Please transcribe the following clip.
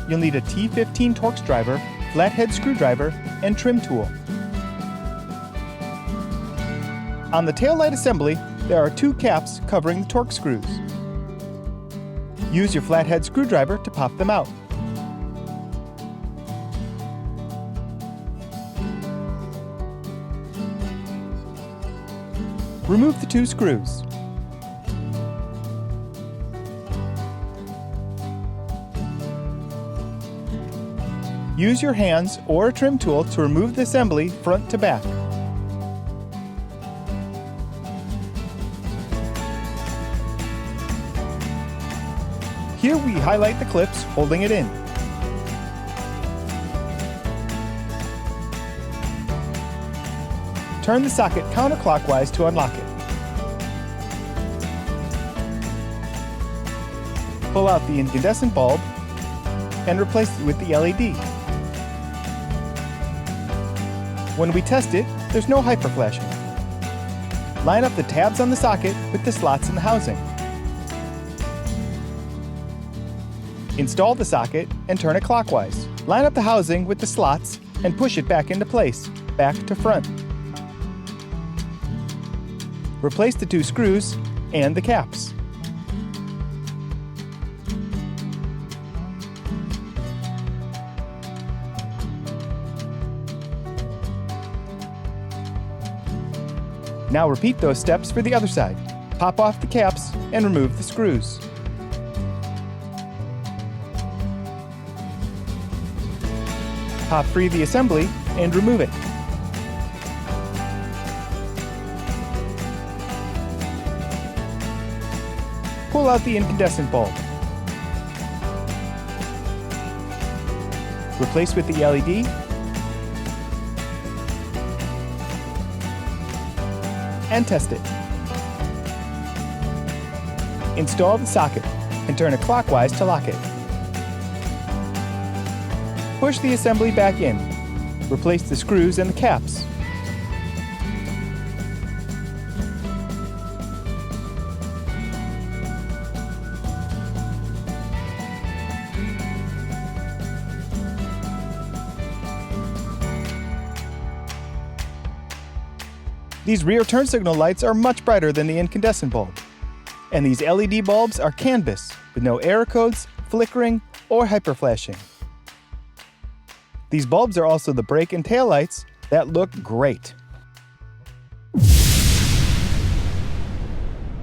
you'll need a T15 Torx driver, flathead screwdriver, and trim tool. On the taillight assembly, there are 2 caps covering the Torx screws. Use your flathead screwdriver to pop them out. Remove the 2 screws. Use your hands or a trim tool to remove the assembly front to back. Here we highlight the clips holding it in. Turn the socket counterclockwise to unlock it. Pull out the incandescent bulb and replace it with the LED. When we test it, there's no hyperflashing. Line up the tabs on the socket with the slots in the housing. Install the socket and turn it clockwise. Line up the housing with the slots and push it back into place, back to front. Replace the 2 screws and the caps. Now repeat those steps for the other side. Pop off the caps and remove the screws. Pop free the assembly and remove it. Pull out the incandescent bulb. Replace with the LED. And test it. Install the socket and turn it clockwise to lock it. Push the assembly back in. Replace the screws and the caps. These rear turn signal lights are much brighter than the incandescent bulb. And these LED bulbs are canvas with no error codes, flickering, or hyperflashing. These bulbs are also the brake and tail lights that look great.